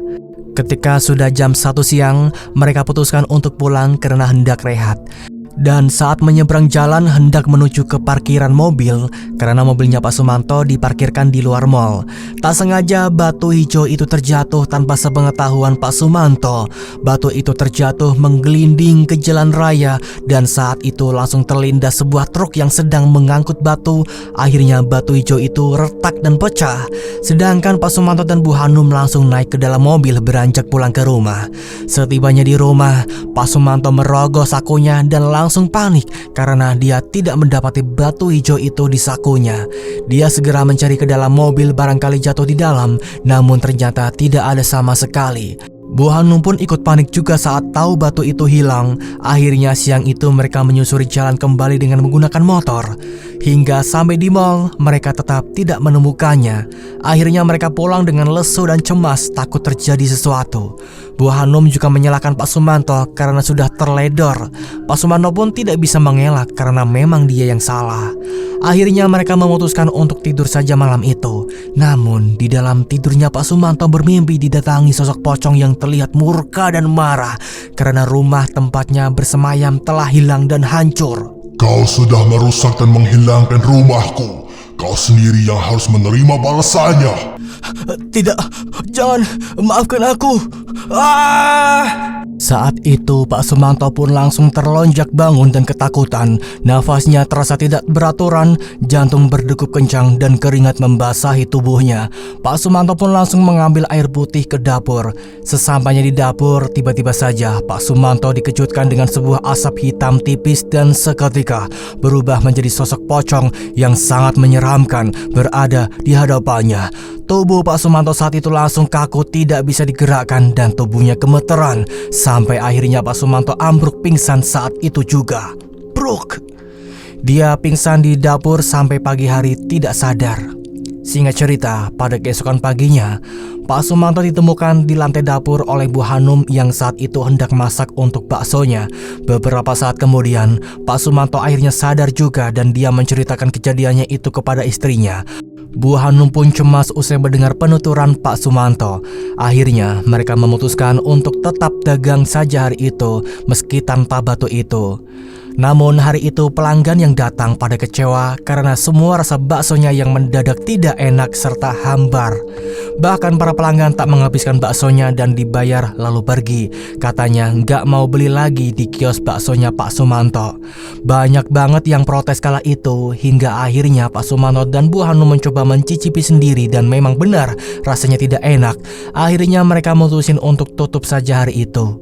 Ketika sudah jam 1 siang, mereka putuskan untuk pulang karena hendak rehat. Dan saat menyeberang jalan hendak menuju ke parkiran mobil karena mobilnya Pak Sumanto diparkirkan di luar mall. Tak sengaja batu hijau itu terjatuh tanpa sepengetahuan Pak Sumanto. Batu itu terjatuh menggelinding ke jalan raya dan saat itu langsung terlindas sebuah truk yang sedang mengangkut batu. Akhirnya batu hijau itu retak dan pecah. Sedangkan Pak Sumanto dan Bu Hanum langsung naik ke dalam mobil beranjak pulang ke rumah. Setibanya di rumah, Pak Sumanto merogoh sakunya dan langsung panik karena dia tidak mendapati batu hijau itu di sakunya. Dia segera mencari ke dalam mobil, barangkali jatuh di dalam, namun ternyata tidak ada sama sekali. Bu Hanum pun ikut panik juga saat tahu batu itu hilang. Akhirnya siang itu mereka menyusuri jalan kembali dengan menggunakan motor. Hingga sampai di mall, mereka tetap tidak menemukannya. Akhirnya mereka pulang dengan lesu dan cemas, takut terjadi sesuatu. Bu Hanum juga menyalahkan Pak Sumanto karena sudah terledor. Pak Sumanto pun tidak bisa mengelak karena memang dia yang salah. Akhirnya mereka memutuskan untuk tidur saja malam itu. Namun di dalam tidurnya Pak Sumanto bermimpi didatangi sosok pocong yang terlihat murka dan marah karena rumah tempatnya bersemayam telah hilang dan hancur. Kau sudah merusak dan menghilangkan rumahku. Kau sendiri yang harus menerima balasannya. Tidak, jangan, maafkan aku. Saat itu Pak Sumanto pun langsung terlonjak bangun dan ketakutan. Nafasnya terasa tidak beraturan, jantung berdegup kencang dan keringat membasahi tubuhnya. Pak Sumanto pun langsung mengambil air putih ke dapur. Sesampainya di dapur, tiba-tiba saja Pak Sumanto dikejutkan dengan sebuah asap hitam tipis dan seketika berubah menjadi sosok pocong yang sangat menyeramkan berada di hadapannya. Tubuh Pak Sumanto saat itu langsung kaku, tidak bisa digerakkan dan tubuhnya gemeteran. Sampai akhirnya Pak Sumanto ambruk pingsan saat itu juga. Bruk! Dia pingsan di dapur sampai pagi hari tidak sadar. Singkat cerita, pada keesokan paginya, Pak Sumanto ditemukan di lantai dapur oleh Bu Hanum yang saat itu hendak masak untuk baksonya. Beberapa saat kemudian, Pak Sumanto akhirnya sadar juga dan dia menceritakan kejadiannya itu kepada istrinya. Bu Hanum pun cemas usai mendengar penuturan Pak Sumanto. Akhirnya mereka memutuskan untuk tetap dagang saja hari itu meski tanpa batu itu. Namun hari itu pelanggan yang datang pada kecewa karena semua rasa baksonya yang mendadak tidak enak serta hambar. Bahkan para pelanggan tak menghabiskan baksonya dan dibayar lalu pergi. Katanya nggak mau beli lagi di kios baksonya Pak Sumanto. Banyak banget yang protes kala itu hingga akhirnya Pak Sumanto dan Bu Hanum mencoba mencicipi sendiri dan memang benar rasanya tidak enak. Akhirnya mereka mutusin untuk tutup saja hari itu.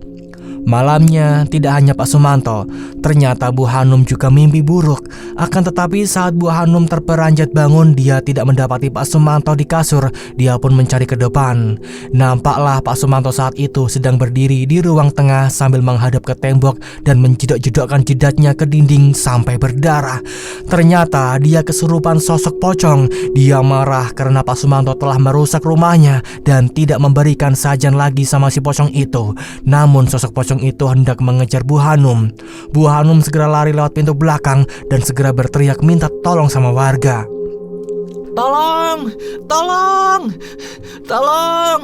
Malamnya tidak hanya Pak Sumanto, ternyata Bu Hanum juga mimpi buruk. Akan tetapi saat Bu Hanum terperanjat bangun, dia tidak mendapati Pak Sumanto di kasur. Dia pun mencari ke depan. Nampaklah Pak Sumanto saat itu sedang berdiri di ruang tengah sambil menghadap ke tembok dan menjedok-jedokkan jidatnya ke dinding sampai berdarah. Ternyata dia kesurupan sosok pocong. Dia marah karena Pak Sumanto telah merusak rumahnya dan tidak memberikan sajian lagi sama si pocong itu. Namun sosok pocong itu hendak mengejar Bu Hanum. Bu Hanum segera lari lewat pintu belakang dan segera berteriak minta tolong sama warga. Tolong! Tolong! Tolong!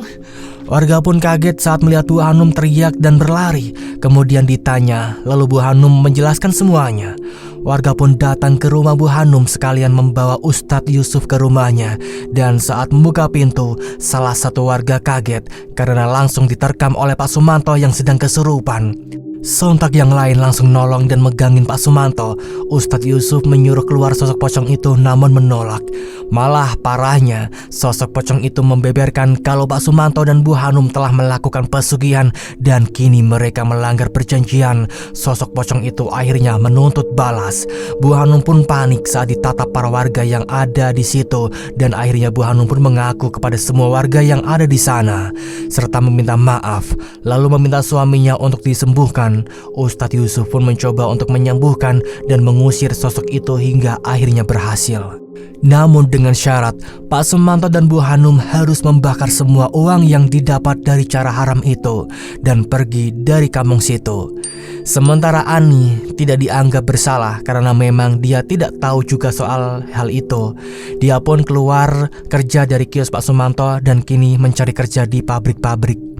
Warga pun kaget saat melihat Bu Hanum teriak dan berlari. Kemudian ditanya, lalu Bu Hanum menjelaskan semuanya. Warga pun datang ke rumah Bu Hanum sekalian membawa Ustadz Yusuf ke rumahnya. Dan saat membuka pintu, salah satu warga kaget karena langsung diterkam oleh Pak Sumanto yang sedang kesurupan. Sontak yang lain langsung nolong dan megangin Pak Sumanto. Ustadz Yusuf menyuruh keluar sosok pocong itu namun menolak. Malah parahnya, sosok pocong itu membeberkan kalau Pak Sumanto dan Bu Hanum telah melakukan pesugihan dan kini mereka melanggar perjanjian. Sosok pocong itu akhirnya menuntut balas. Bu Hanum pun panik saat ditatap para warga yang ada di situ dan akhirnya Bu Hanum pun mengaku kepada semua warga yang ada di sana serta meminta maaf, lalu meminta suaminya untuk disembuhkan. Ustadz Yusuf pun mencoba untuk menyembuhkan dan mengusir sosok itu hingga akhirnya berhasil. Namun dengan syarat Pak Sumanto dan Bu Hanum harus membakar semua uang yang didapat dari cara haram itu dan pergi dari kampung situ. Sementara Ani tidak dianggap bersalah karena memang dia tidak tahu juga soal hal itu. Dia pun keluar kerja dari kios Pak Sumanto dan kini mencari kerja di pabrik-pabrik.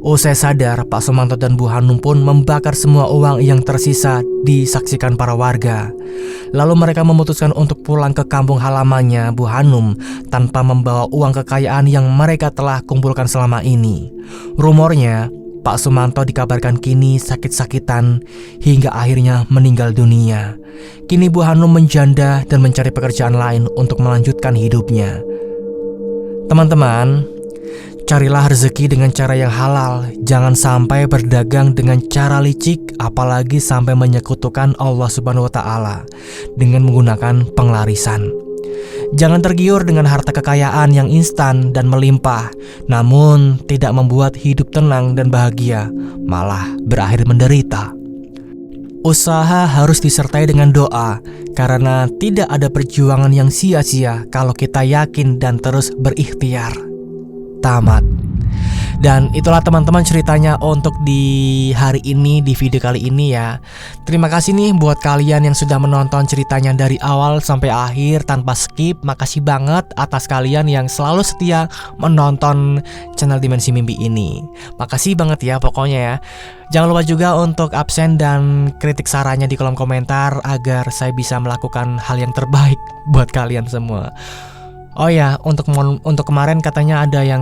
Usai sadar, Pak Sumanto dan Bu Hanum pun membakar semua uang yang tersisa disaksikan para warga. Lalu mereka memutuskan untuk pulang ke kampung halamannya Bu Hanum tanpa membawa uang kekayaan yang mereka telah kumpulkan selama ini. Rumornya, Pak Sumanto dikabarkan kini sakit-sakitan hingga akhirnya meninggal dunia. Kini Bu Hanum menjanda dan mencari pekerjaan lain untuk melanjutkan hidupnya. Teman-teman, Carilah rezeki dengan cara yang halal. Jangan sampai berdagang dengan cara licik, apalagi sampai menyekutukan Allah Subhanahu wa Ta'ala dengan menggunakan penglarisan. Jangan tergiur dengan harta kekayaan yang instan dan melimpah, namun tidak membuat hidup tenang dan bahagia, malah berakhir menderita. Usaha harus disertai dengan doa, karena tidak ada perjuangan yang sia-sia kalau kita yakin dan terus berikhtiar. Tamat. Dan itulah teman-teman ceritanya untuk di hari ini, di video kali ini ya. Terima kasih nih buat kalian yang sudah menonton ceritanya dari awal sampai akhir tanpa skip. Makasih banget atas kalian yang selalu setia menonton channel Dimensi Mimpi ini. Makasih banget ya pokoknya ya. Jangan lupa juga untuk absen dan kritik sarannya di kolom komentar agar saya bisa melakukan hal yang terbaik buat kalian semua. Oh ya, untuk kemarin katanya ada yang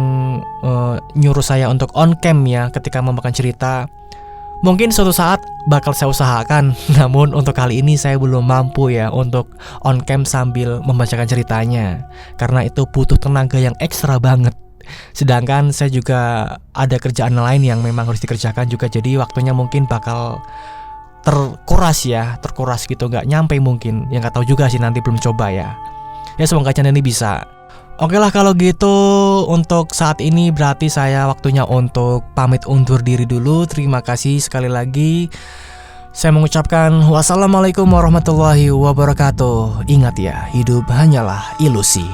nyuruh saya untuk on cam ya ketika membacakan cerita. Mungkin suatu saat bakal saya usahakan, namun untuk kali ini saya belum mampu ya untuk on cam sambil membacakan ceritanya, karena itu butuh tenaga yang ekstra banget. Sedangkan saya juga ada kerjaan lain yang memang harus dikerjakan juga, jadi waktunya mungkin bakal terkuras gitu, nggak nyampe mungkin. Yang nggak tahu juga sih, nanti belum coba ya. Ya semoga channel ini bisa. Oke lah kalau gitu, untuk saat ini berarti saya waktunya untuk pamit undur diri dulu. Terima kasih sekali lagi. Saya mengucapkan wassalamualaikum warahmatullahi wabarakatuh. Ingat ya, hidup hanyalah ilusi.